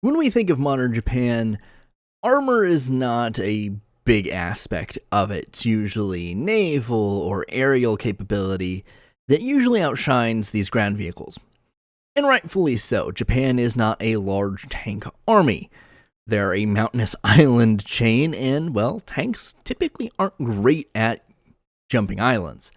When we think of modern Japan, armor is not a big aspect of it. It's usually naval or aerial capability that usually outshines these ground vehicles. And rightfully so. Japan is not a large tank army. They're a mountainous island chain, and, well, tanks typically aren't great at jumping islands.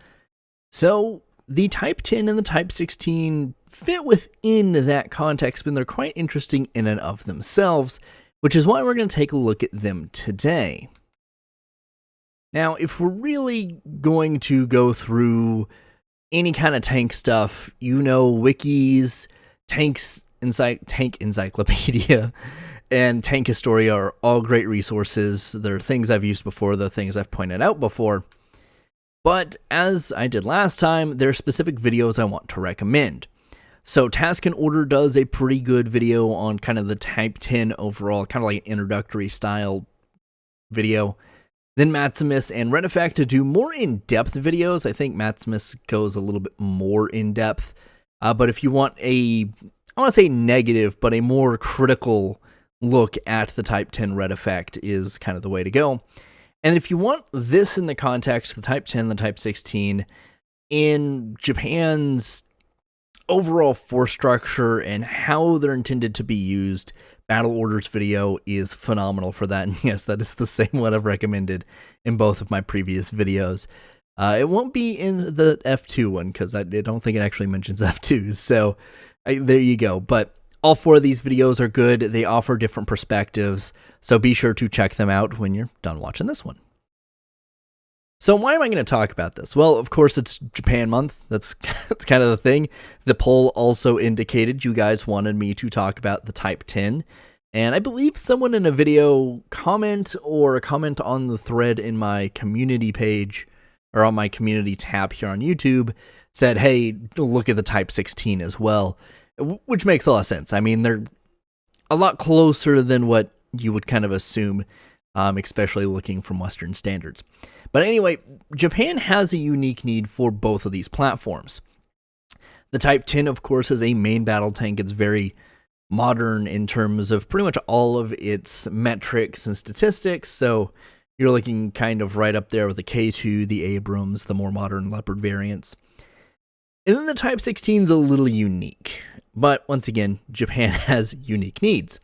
So, the Type 10 and the Type 16 fit within that context, but they're quite interesting in and of themselves, which is why we're going to take a look at them today. Now, if we're really going to go through any kind of tank stuff, wikis, tank encyclopedia, and Tank Historia are all great resources. They're things I've used before, they're things I've pointed out before. But as I did last time, there are specific videos I want to recommend. So Task and Order does a pretty good video on kind of the Type 10 overall, kind of like an introductory style video. Then Maximus and Red Effect do more in-depth videos. I think Maximus goes a little bit more in-depth. But if you want I want to say negative, but a more critical look at the Type 10 Red Effect is kind of the way to go. And if you want this in the context, the Type 10, the Type 16, in Japan's overall force structure and how they're intended to be used, Battle Orders video is phenomenal for that. And yes, that is the same one I've recommended in both of my previous videos. It won't be in the F2 one because I don't think it actually mentions F2s. So there you go. But all four of these videos are good. They offer different perspectives. So be sure to check them out when you're done watching this one. So why am I going to talk about this? Well, of course, it's Japan month. That's kind of the thing. The poll also indicated you guys wanted me to talk about the Type 10. And I believe someone in a video comment on the thread in my community page or on my community tab here on YouTube said, hey, look at the Type 16 as well, which makes a lot of sense. I mean, they're a lot closer than what you would kind of assume, especially looking from Western standards. But anyway, Japan has a unique need for both of these platforms. The Type 10, of course, is a main battle tank. It's very modern in terms of pretty much all of its metrics and statistics. So you're looking kind of right up there with the K-2, the Abrams, the more modern Leopard variants. And then the Type 16 is a little unique. But once again, Japan has unique needs,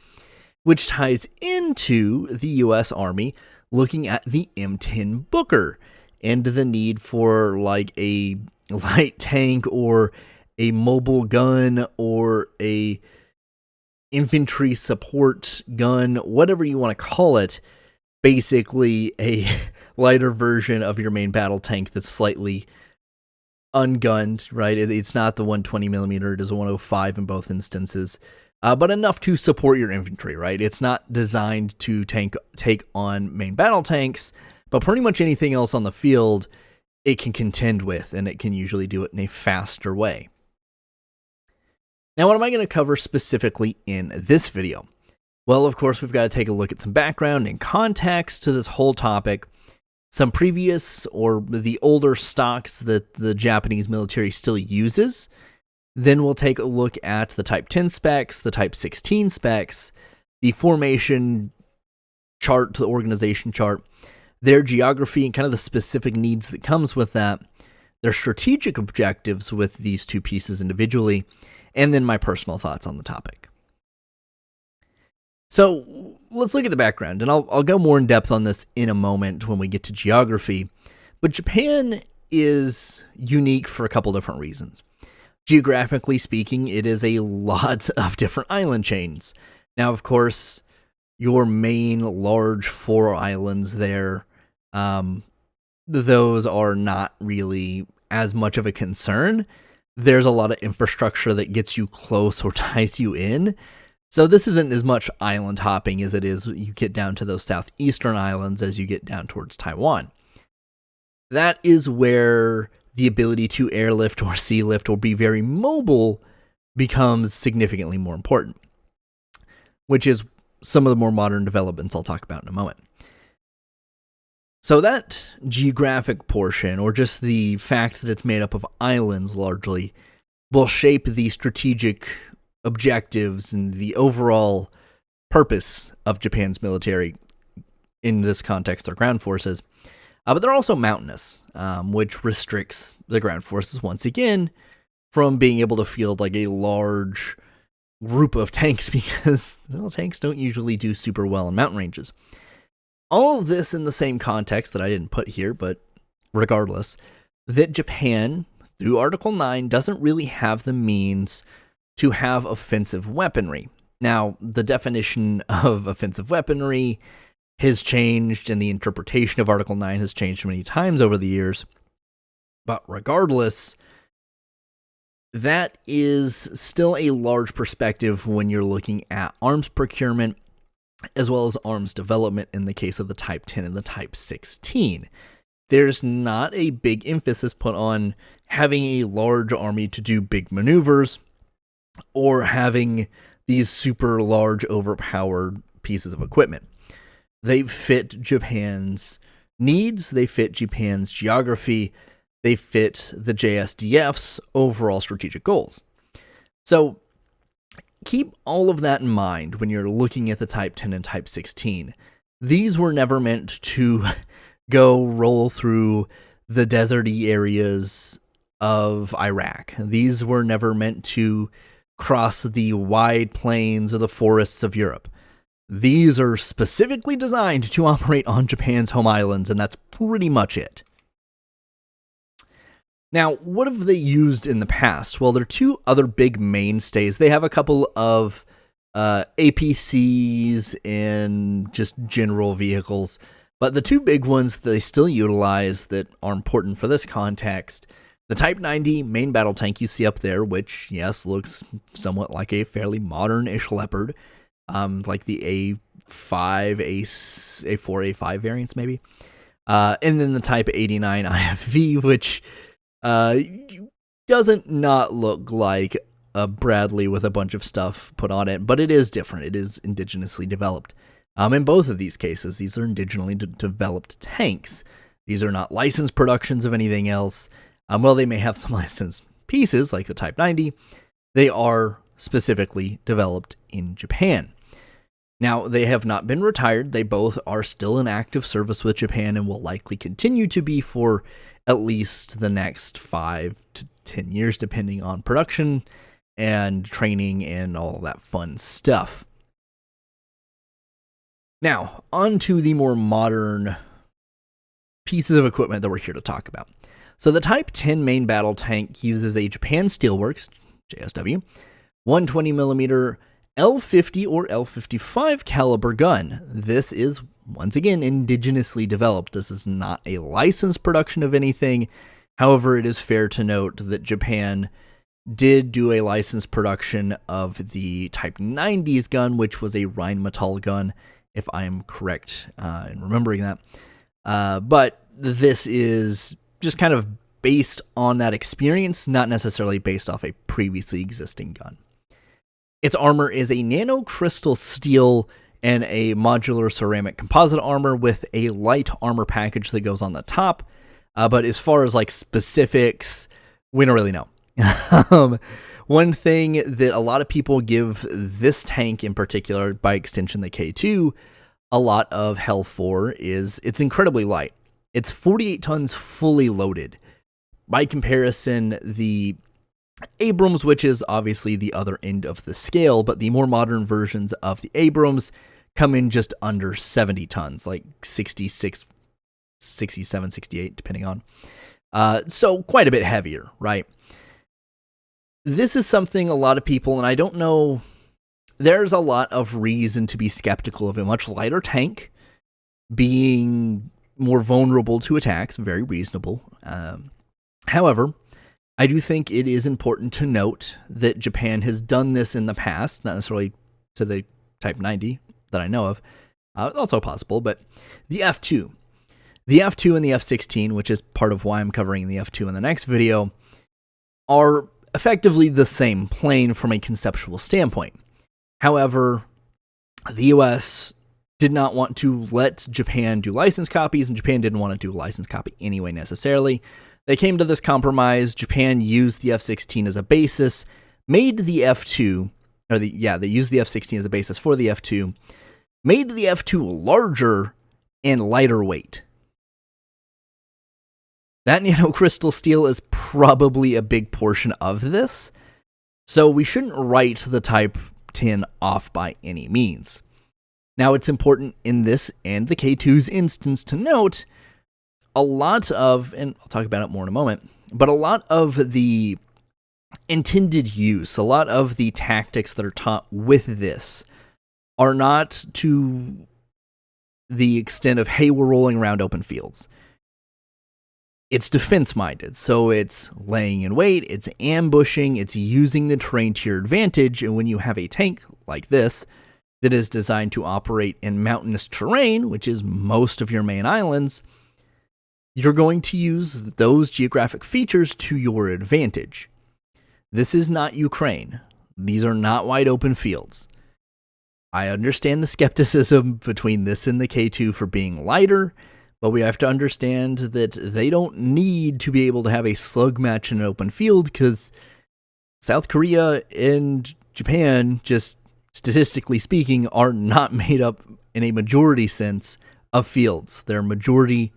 which ties into the U.S. Army looking at the M10 Booker and the need for like a light tank or a mobile gun or a infantry support gun, whatever you want to call it, basically a lighter version of your main battle tank that's slightly ungunned, right? It's not the 120 millimeter, it is a 105 in both instances. But enough to support your infantry, right? It's not designed to take on main battle tanks, but pretty much anything else on the field it can contend with, and it can usually do it in a faster way. Now, what am I going to cover specifically in this video? Well, of course, we've got to take a look at some background and context to this whole topic, some previous or the older stocks that the Japanese military still uses. Then we'll take a look at the Type 10 specs, the Type 16 specs, the formation chart, the organization chart, their geography and kind of the specific needs that comes with that, their strategic objectives with these two pieces individually, and then my personal thoughts on the topic. So let's look at the background, and I'll go more in depth on this in a moment when we get to geography. But Japan is unique for a couple different reasons. Geographically speaking, it is a lot of different island chains. Now, of course, your main large 4 islands there, those are not really as much of a concern. There's a lot of infrastructure that gets you close or ties you in. So this isn't as much island hopping as it is you get down to those southeastern islands as you get down towards Taiwan. That is where the ability to airlift or sea lift or be very mobile becomes significantly more important, which is some of the more modern developments I'll talk about in a moment. So that geographic portion, or just the fact that it's made up of islands largely, will shape the strategic objectives and the overall purpose of Japan's military, in this context, their ground forces. But they're also mountainous, which restricts the ground forces once again from being able to field like a large group of tanks, because tanks don't usually do super well in mountain ranges. All of this in the same context that I didn't put here, but regardless, that Japan, through Article 9, doesn't really have the means to have offensive weaponry. Now, the definition of offensive weaponry has changed, and the interpretation of Article 9 has changed many times over the years. But regardless, that is still a large perspective when you're looking at arms procurement, as well as arms development in the case of the Type 10 and the Type 16. There's not a big emphasis put on having a large army to do big maneuvers, or having these super large, overpowered pieces of equipment. They fit Japan's needs, they fit Japan's geography, they fit the JSDF's overall strategic goals. So keep all of that in mind when you're looking at the Type 10 and Type 16. These were never meant to go roll through the deserty areas of Iraq. These were never meant to cross the wide plains or the forests of Europe. These are specifically designed to operate on Japan's home islands, and that's pretty much it. Now, what have they used in the past? Well, there are two other big mainstays. They have a couple of APCs and just general vehicles, but the two big ones that they still utilize that are important for this context: the Type 90 main battle tank you see up there, which, yes, looks somewhat like a fairly modern-ish Leopard, like the A5, A4, A5 variants, maybe. And then the Type 89 IFV, which doesn't not look like a Bradley with a bunch of stuff put on it, but it is different. It is indigenously developed. In both of these cases, these are indigenously developed tanks. These are not licensed productions of anything else. Well, they may have some licensed pieces, like the Type 90. They are specifically developed in Japan. Now, they have not been retired. They both are still in active service with Japan and will likely continue to be for at least the next 5 to 10 years, depending on production and training and all that fun stuff. Now, on to the more modern pieces of equipment that we're here to talk about. So the Type 10 main battle tank uses a Japan Steelworks, JSW, 120mm L50 or L55 caliber gun. This is, once again, indigenously developed. This is not a licensed production of anything. However, it is fair to note that Japan did do a licensed production of the Type 90's gun, which was a Rheinmetall gun, if I am correct in remembering that. But this is just kind of based on that experience, not necessarily based off a previously existing gun. Its armor is a nanocrystal steel and a modular ceramic composite armor with a light armor package that goes on the top. But as far as like specifics, we don't really know. One thing that a lot of people give this tank in particular, by extension the K2, a lot of hell for is it's incredibly light. It's 48 tons fully loaded. By comparison, the Abrams, which is obviously the other end of the scale, but the more modern versions of the Abrams come in just under 70 tons, like 66, 67, 68, depending on. So quite a bit heavier, right? This is something a lot of people, and I don't know, there's a lot of reason to be skeptical of a much lighter tank being more vulnerable to attacks, very reasonable. However, I do think it is important to note that Japan has done this in the past, not necessarily to the Type 90 that I know of, also possible, but the F2. The F2 and the F-16, which is part of why I'm covering the F2 in the next video, are effectively the same plane from a conceptual standpoint. However, the US did not want to let Japan do license copies, and Japan didn't want to do a license copy anyway necessarily. They came to this compromise. Japan used the F-16 as a basis, made the F-2, they used the F-16 as a basis for the F-2, made the F-2 larger and lighter weight. That nanocrystal steel is probably a big portion of this, so we shouldn't write the Type 10 off by any means. Now, it's important in this and the K2's instance to note a lot of, and I'll talk about it more in a moment, but a lot of the intended use, a lot of the tactics that are taught with this are not to the extent of, hey, we're rolling around open fields. It's defense-minded, so it's laying in wait, it's ambushing, it's using the terrain to your advantage, and when you have a tank like this that is designed to operate in mountainous terrain, which is most of your main islands, you're going to use those geographic features to your advantage. This is not Ukraine. These are not wide open fields. I understand the skepticism between this and the K2 for being lighter, but we have to understand that they don't need to be able to have a slug match in an open field because South Korea and Japan, just statistically speaking, are not made up in a majority sense of fields. They're majority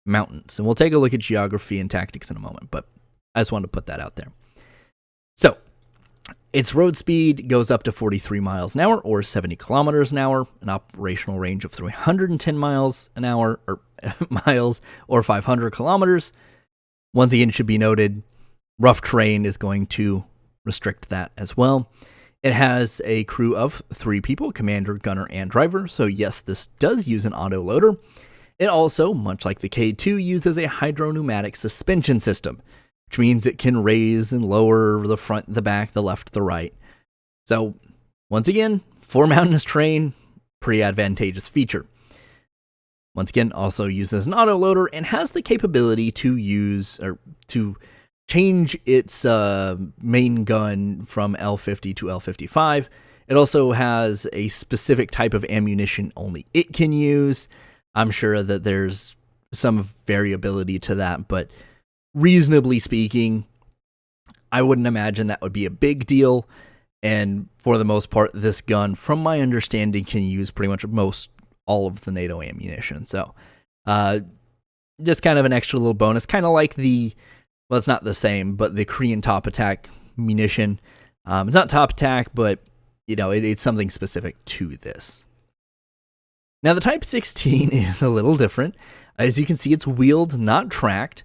mountains. And we'll take a look at geography and tactics in a moment, but I just wanted to put that out there. So, its road speed goes up to 43 miles an hour or 70 kilometers an hour, an operational range of 310 miles an hour or miles or 500 kilometers. Once again, it should be noted, rough terrain is going to restrict that as well. It has a crew of 3 people, commander, gunner, and driver. So yes, this does use an autoloader. It also, much like the K2, uses a hydropneumatic suspension system, which means it can raise and lower the front, the back, the left, the right. So, once again, for mountainous terrain, pretty advantageous feature. Once again, also uses an autoloader and has the capability to use, or to change its main gun from L50 to L55. It also has a specific type of ammunition only it can use. I'm sure that there's some variability to that, but reasonably speaking, I wouldn't imagine that would be a big deal. And for the most part, this gun, from my understanding, can use pretty much all of the NATO ammunition. So just kind of an extra little bonus, kind of like well, it's not the same, but the Korean top attack munition. It's not top attack, but it's something specific to this. Now, the Type 16 is a little different. As you can see, it's wheeled, not tracked.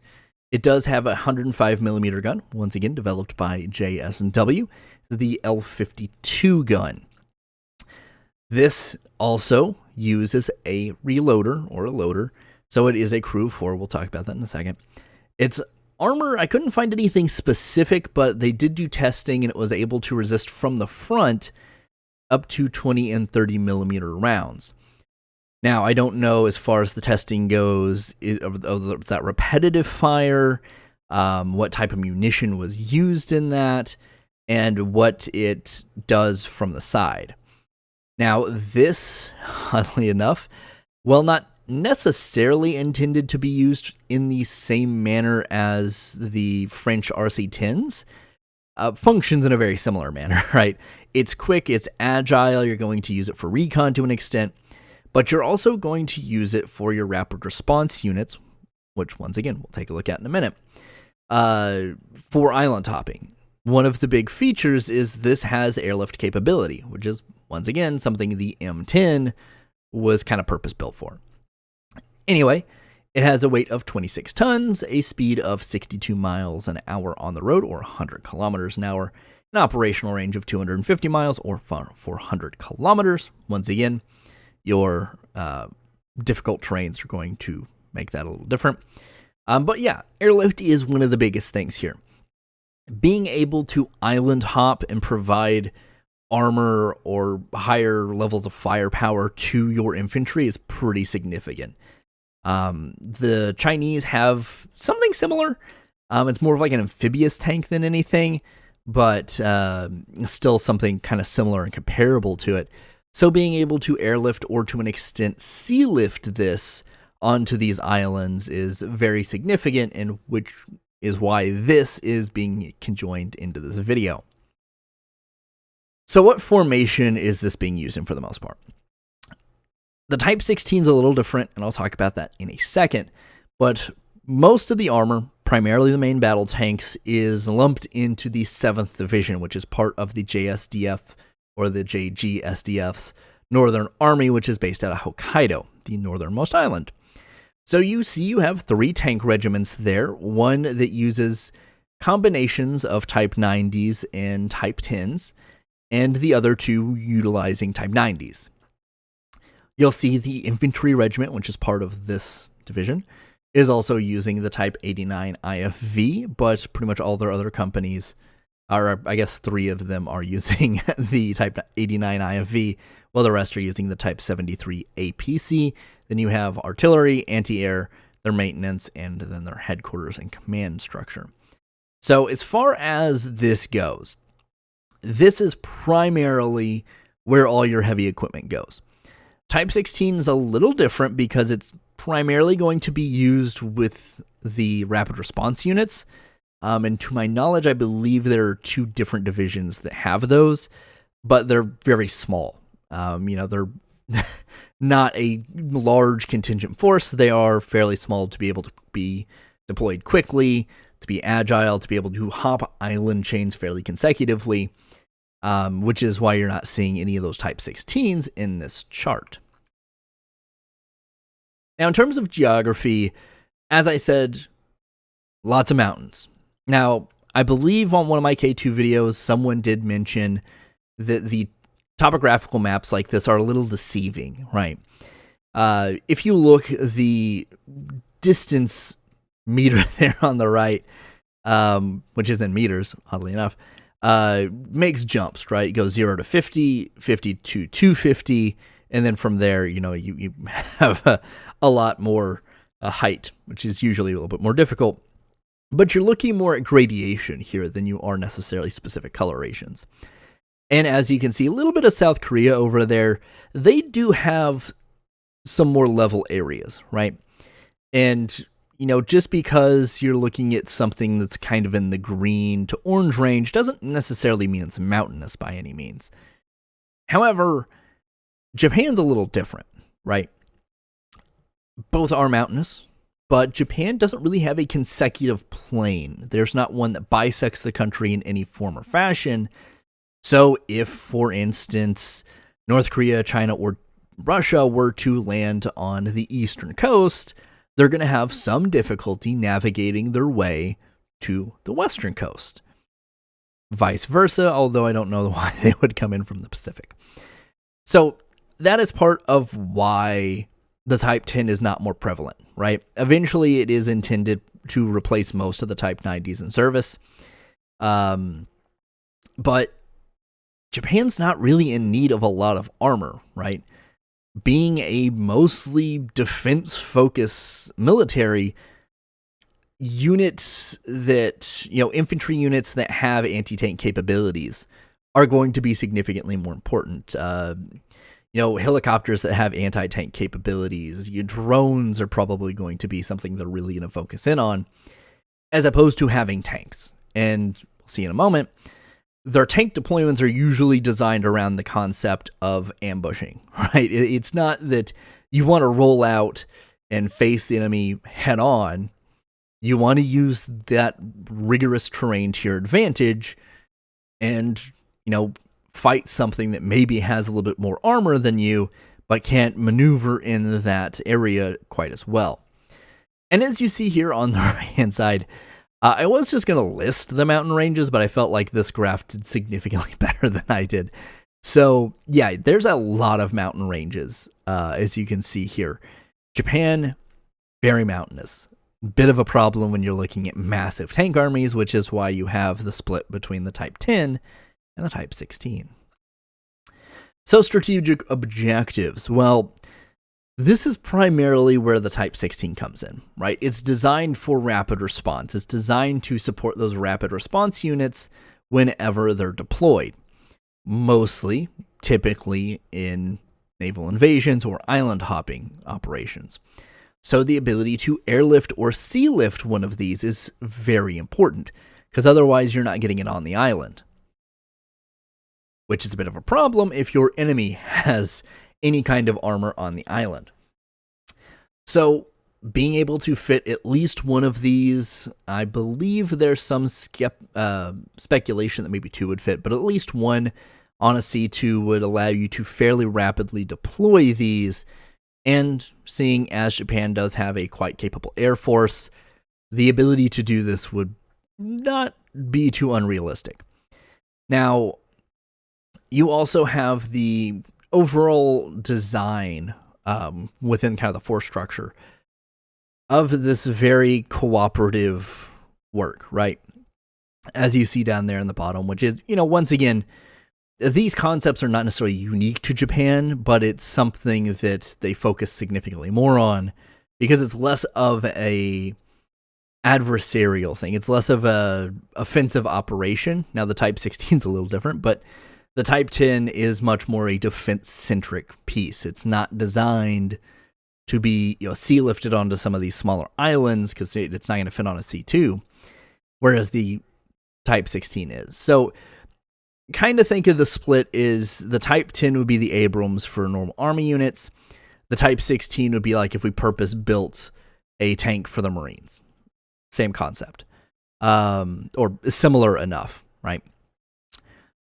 It does have a 105mm gun, once again developed by JSDF, the L52 gun. This also uses a reloader or a loader, so it is a crew of 4. We'll talk about that in a second. Its armor, I couldn't find anything specific, but they did do testing and it was able to resist from the front up to 20 and 30mm rounds. Now, I don't know as far as the testing goes, is that repetitive fire, what type of munition was used in that, and what it does from the side. Now, this, oddly enough, while not necessarily intended to be used in the same manner as the French RC-10s, functions in a very similar manner, right? It's quick, it's agile, you're going to use it for recon to an extent, but you're also going to use it for your rapid response units, which once again, we'll take a look at in a minute, for island hopping. One of the big features is this has airlift capability, which is, once again, something the M10 was kind of purpose-built for. Anyway, it has a weight of 26 tons, a speed of 62 miles an hour on the road, or 100 kilometers an hour, an operational range of 250 miles, or 400 kilometers. Once again, your difficult terrains are going to make that a little different. But yeah, airlift is one of the biggest things here. Being able to island hop and provide armor or higher levels of firepower to your infantry is pretty significant. The Chinese have something similar. It's more of like an amphibious tank than anything, but still something kind of similar and comparable to it. So being able to airlift or to an extent sea lift this onto these islands is very significant, and which is why this is being conjoined into this video. So what formation is this being used in for the most part? The Type 16 is a little different, and I'll talk about that in a second, but most of the armor, primarily the main battle tanks, is lumped into the 7th Division, which is part of the JSDF, or the JGSDF's Northern Army, which is based out of Hokkaido, the northernmost island. So you see you have 3 tank regiments there, one that uses combinations of Type 90s and Type 10s, and the other 2 utilizing Type 90s. You'll see the infantry regiment, which is part of this division, is also using the Type 89 IFV, but pretty much all their other companies, or I guess 3 of them, are using the Type 89 IFV, while the rest are using the Type 73 APC. Then you have artillery, anti-air, their maintenance, and then their headquarters and command structure. So as far as this goes, this is primarily where all your heavy equipment goes. Type 16 is a little different because it's primarily going to be used with the rapid response units. And to my knowledge, I believe there are 2 different divisions that have those, but they're very small. They're not a large contingent force. They are fairly small to be able to be deployed quickly, to be agile, to be able to hop island chains fairly consecutively, which is why you're not seeing any of those Type 16s in this chart. Now, in terms of geography, as I said, lots of mountains. Now, I believe on one of my K2 videos, someone did mention that the topographical maps like this are a little deceiving, right? If you look, the distance meter there on the right, which is in meters, oddly enough, makes jumps, right? It goes 0 to 50, 50 to 250, and then from there, you have a lot more height, which is usually a little bit more difficult. But you're looking more at gradation here than you are necessarily specific colorations. And as you can see, a little bit of South Korea over there, they do have some more level areas, right? And, just because you're looking at something that's kind of in the green to orange range doesn't necessarily mean it's mountainous by any means. However, Japan's a little different, right? Both are mountainous, but Japan doesn't really have a consecutive plain. There's not one that bisects the country in any form or fashion. So if, for instance, North Korea, China, or Russia were to land on the eastern coast, they're going to have some difficulty navigating their way to the western coast. Vice versa, although I don't know why they would come in from the Pacific. So that is part of why the Type 10 is not more prevalent, right? Eventually, it is intended to replace most of the Type 90s in service. But Japan's not really in need of a lot of armor, right? Being a mostly defense-focused military, units that, infantry units that have anti-tank capabilities are going to be significantly more important. Helicopters that have anti-tank capabilities, drones are probably going to be something they're really going to focus in on, as opposed to having tanks. And we'll see in a moment, their tank deployments are usually designed around the concept of ambushing, right? It's not that you want to roll out and face the enemy head on. You want to use that rigorous terrain to your advantage and, fight something that maybe has a little bit more armor than you, but can't maneuver in that area quite as well. And as you see here on the right-hand side, I was just going to list the mountain ranges, but I felt like this graph did significantly better than I did. So, yeah, there's a lot of mountain ranges, as you can see here. Japan, very mountainous. Bit of a problem when you're looking at massive tank armies, which is why you have the split between the Type 10 and the Type 16. So, strategic objectives. Well, this is primarily where the Type 16 comes in, right? It's designed for rapid response. It's designed to support those rapid response units whenever they're deployed. Mostly, typically in naval invasions or island hopping operations. So the ability to airlift or sea lift one of these is very important, because otherwise you're not getting it on the island. which is a bit of a problem if your enemy has any kind of armor on the island. So being able to fit at least one of these, I believe there's some speculation that maybe 2 would fit, but at least one on a C-2 would allow you to fairly rapidly deploy these. And seeing as Japan does have a quite capable air force, the ability to do this would not be too unrealistic. Now, you also have the overall design within kind of the force structure of this very cooperative work, right? As you see down there in the bottom, which is, once again, these concepts are not necessarily unique to Japan, but it's something that they focus significantly more on because it's less of a adversarial thing. It's less of a offensive operation. Now, the Type 16 is a little different, but the Type 10 is much more a defense-centric piece. It's not designed to be sea lifted onto some of these smaller islands because it's not going to fit on a C-2, whereas the Type 16 is. So kind of think of the split is the Type 10 would be the Abrams for normal army units. The Type 16 would be like if we purpose-built a tank for the Marines. Same concept. Or similar enough, right?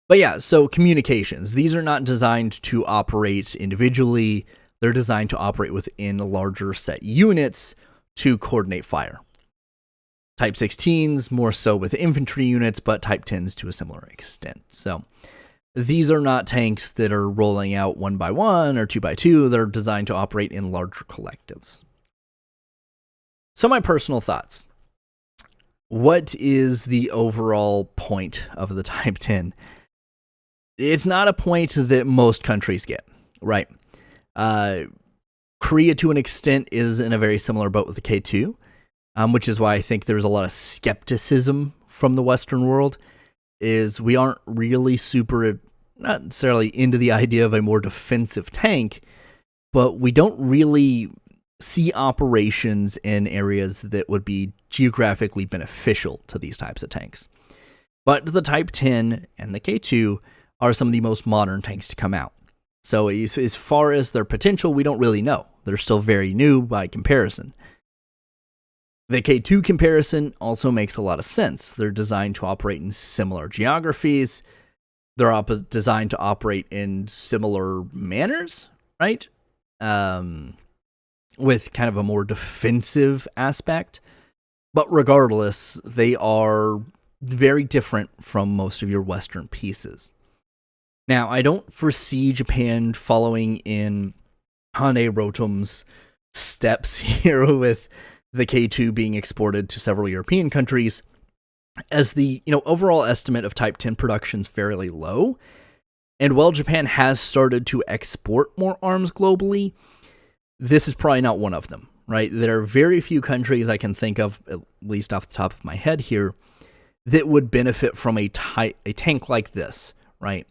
But yeah, so communications. These are not designed to operate individually. They're designed to operate within larger set units to coordinate fire. Type 16s more so with infantry units, but Type 10s to a similar extent. So these are not tanks that are rolling out 1 by 1 or 2 by 2. They're designed to operate in larger collectives. So my personal thoughts. What is the overall point of the Type 10? It's not a point that most countries get, right? Korea, to an extent, is in a very similar boat with the K-2, which is why I think there's a lot of skepticism from the Western world, is we aren't really not necessarily into the idea of a more defensive tank, but we don't really see operations in areas that would be geographically beneficial to these types of tanks. But the Type 10 and the K-2 are some of the most modern tanks to come out. So as far as their potential, we don't really know. They're still very new by comparison. The K-2 comparison also makes a lot of sense. They're designed to operate in similar geographies. They're designed to operate in similar manners, right? With kind of a more defensive aspect. But regardless, they are very different from most of your Western pieces. Now, I don't foresee Japan following in Hane Rotom's steps here with the K-2 being exported to several European countries, as the overall estimate of Type 10 production is fairly low. And while Japan has started to export more arms globally, this is probably not one of them, right? There are very few countries I can think of, at least off the top of my head here, that would benefit from a tank like this, right?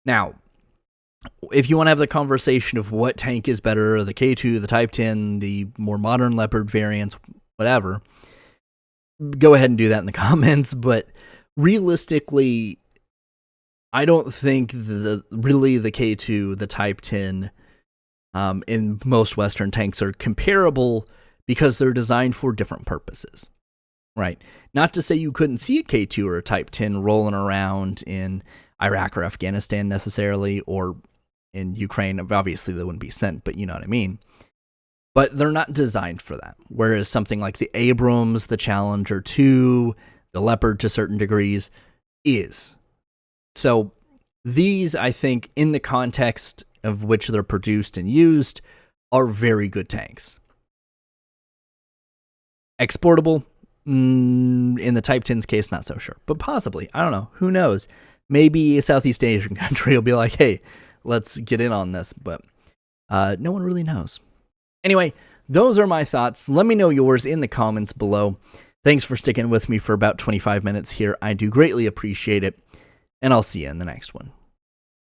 Now, if you want to have the conversation of what tank is better, the K-2, the Type 10, the more modern Leopard variants, whatever, go ahead and do that in the comments. But realistically, I don't think really the K-2, the Type 10, in most Western tanks are comparable because they're designed for different purposes, right? Not to say you couldn't see a K-2 or a Type 10 rolling around in Iraq or Afghanistan necessarily, or in Ukraine. Obviously, they wouldn't be sent, but you know what I mean. But they're not designed for that. Whereas something like the Abrams, the Challenger 2, the Leopard to certain degrees is. So these, I think, in the context of which they're produced and used, are very good tanks. Exportable? In the Type 10's case, not so sure. But possibly. I don't know. Who knows? Maybe a Southeast Asian country will be like, hey, let's get in on this. But no one really knows. Anyway, those are my thoughts. Let me know yours in the comments below. Thanks for sticking with me for about 25 minutes here. I do greatly appreciate it. And I'll see you in the next one.